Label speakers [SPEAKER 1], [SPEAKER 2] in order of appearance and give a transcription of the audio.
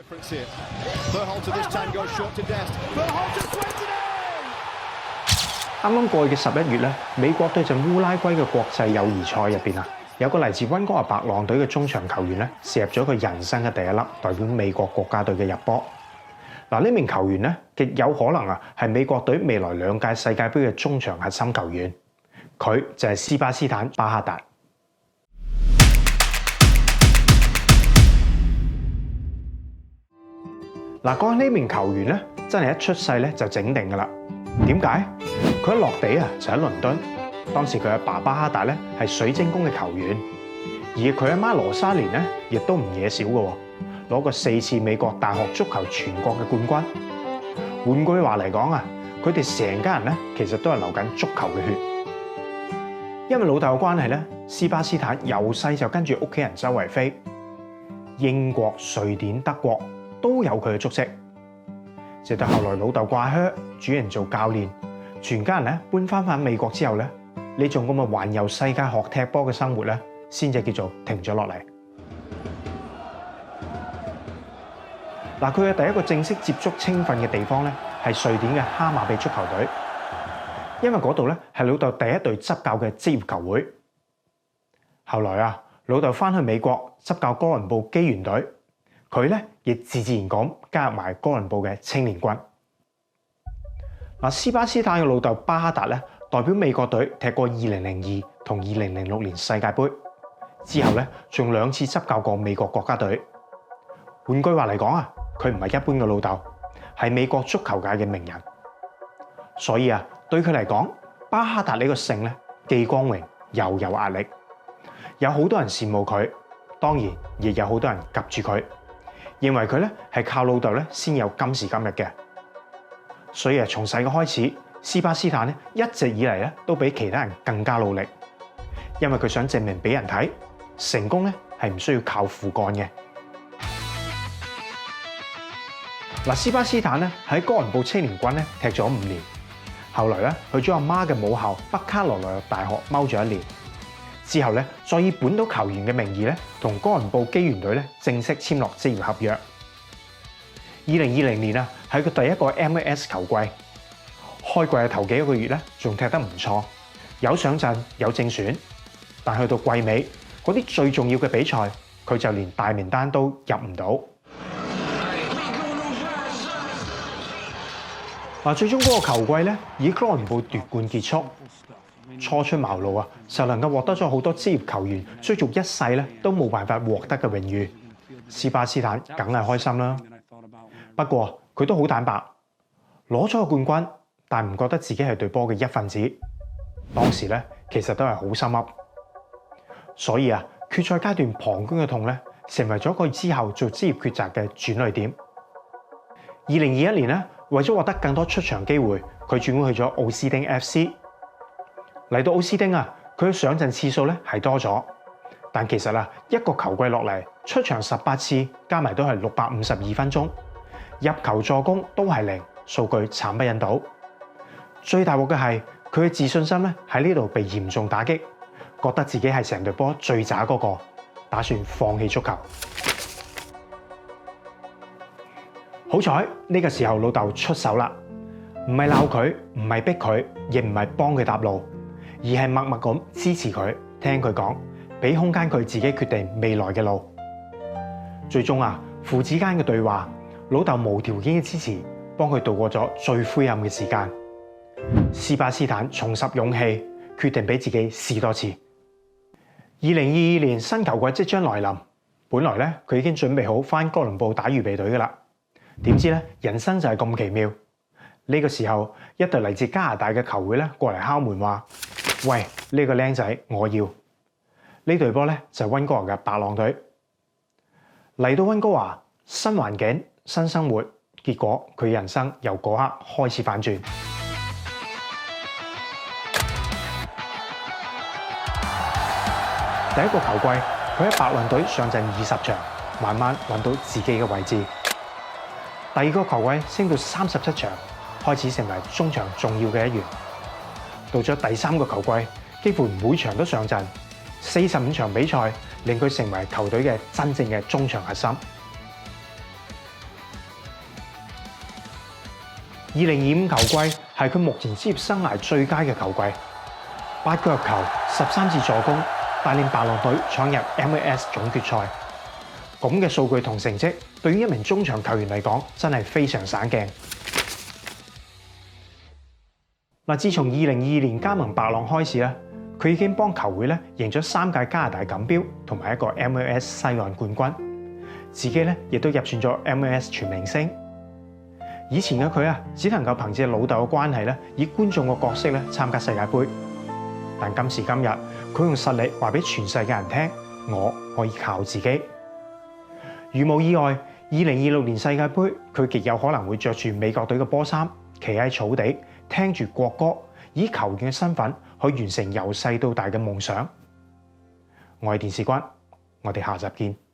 [SPEAKER 1] 啱啱過去嘅11月咧，美國對陣烏拉圭嘅國際友誼賽入邊啊，有個嚟自溫哥華白浪隊嘅中場球員咧，射入咗佢人生嘅第一粒代表美國國家隊嘅入波。嗱，呢名球員咧，極有可能啊係美國隊未來2屆世界盃嘅中場核心球員，佢就係斯巴斯坦巴哈達。嗱，講起呢名球員咧，真係一出世咧就整定㗎啦。點解？佢一落地啊就喺倫敦，當時佢阿爸巴哈達咧係水晶宮嘅球員，而佢阿媽羅莎蓮咧亦都唔嘢少嘅，攞過4次美國大學足球全國嘅冠軍。換句話嚟講啊，佢哋成家人咧其實都係流緊足球嘅血。因為老豆嘅關係咧，斯巴斯坦由細就跟住屋企人周圍飛，英國、瑞典、德國都有佢嘅足跡。直到後來老豆掛靴，主人做教練，全家人咧搬翻美國之後咧，呢種咁嘅環遊世界學踢波嘅生活咧，先至叫做停咗落嚟。嗱，佢嘅第一個正式接觸青訓嘅地方咧，係瑞典嘅哈馬比足球隊，因為嗰度咧係老豆第一隊執教嘅職業球會。後來啊，老豆翻去美國執教哥倫布機員隊。佢咧亦自然咁加入埋哥倫布嘅青年軍。嗱，斯巴斯坦嘅老豆巴哈達咧，代表美國隊踢過2002同2006年世界盃，之後咧仲2次執教過美國國家隊。換句話嚟講啊，佢唔係一般嘅老豆，係美國足球界嘅名人。所以啊，對佢嚟講，巴哈達呢個姓咧既光榮又有壓力，有好多人羨慕佢，當然亦有好多人及住佢。認為佢咧係靠老豆咧先有今時今日嘅，所以啊，從細個開始，斯巴斯坦咧一直以嚟咧都比其他人更加努力，因為佢想證明俾人睇，成功咧係唔需要靠父幹嘅。嗱，斯巴斯坦咧喺哥倫布青年軍咧踢咗5年，後來咧去咗阿媽嘅母校北卡羅來納大學踎咗1年。之後咧，再以本土球員嘅名義咧，同哥倫布機員隊咧正式簽落職業合約。2020年啊，係佢第一個 MLS 球季，開季嘅頭幾個月咧，仲踢得唔錯，有上陣有正選，但去到季尾嗰啲最重要嘅比賽，佢就連大名單都入唔到。嗱，最終嗰個球季咧，以哥倫布奪冠結束。初出茅廬啊，就能夠獲得咗好多職業球員追逐一世咧都冇辦法獲得嘅榮譽，斯巴斯坦梗係開心啦。不過佢都好坦白，攞咗個冠軍，但唔覺得自己係隊波嘅一份子。當時咧其實都係好心噏，所以啊，決賽階段膀胱嘅痛咧，成為咗佢之後做職業抉擇嘅轉捩點。2021年咧，為咗獲得更多出場機會，佢轉會去咗奧斯丁 FC。嚟到奧斯丁啊，佢嘅上陣次數咧係多咗，但其實啊，一個球季落嚟出場18次，加埋都係652分鐘，入球助攻都係0，數據慘不忍睹。最大鑊嘅係佢嘅自信心咧喺呢度被嚴重打擊，覺得自己係成隊波最渣嗰個，打算放棄足球。好彩呢個時候老豆出手啦，唔係鬧佢，唔係逼佢，亦唔係幫佢搭路。而係默默咁支持佢，聽佢講，俾空間佢自己決定未來嘅路。最終啊，父子間嘅對話，老豆無條件嘅支持，幫佢度過咗最灰暗嘅時間。斯巴斯坦重拾勇氣，決定俾自己試多次。2022年新球季即將來臨，本來咧佢已經準備好返哥倫布打預備隊㗎喇，點知咧人生就係咁奇妙。呢個時候，一隊嚟自加拿大嘅球會咧過嚟敲門話：喂，呢個僆仔我要。呢隊波咧就係溫哥華嘅白浪隊。嚟到溫哥華，新環境、新生活，結果佢人生由嗰刻開始反轉。第一個球季，佢喺白浪隊上陣20場，慢慢揾到自己嘅位置。第二個球季升到37場。開始成為中場重要嘅一員。到咗第3個球季，幾乎每場都上陣，45場比賽令佢成為球隊嘅真正嘅中場核心。2025球季係佢目前職業生涯最佳嘅球季，8個入球、13次助攻，帶領白狼隊闖入 MLS 總決賽。咁嘅數據同成績，對於一名中場球員嚟講，真係非常省鏡。自從2022年加盟白狼開始咧，佢已經幫球會咧贏咗3屆加拿大錦標同埋1個 MLS 西岸冠軍，自己咧亦都入選咗 MLS 全明星。以前嘅佢只能夠憑借老豆嘅關係咧，以觀眾嘅角色咧參加世界盃。但今時今日，佢用實力話俾全世界人聽，我可以靠自己。如無意外，2026年世界盃，佢極有可能會着住美國隊嘅波衫，企喺草地，聽住國歌，以球員嘅身份去完成由細到大嘅夢想。我係電視君，我哋下集見。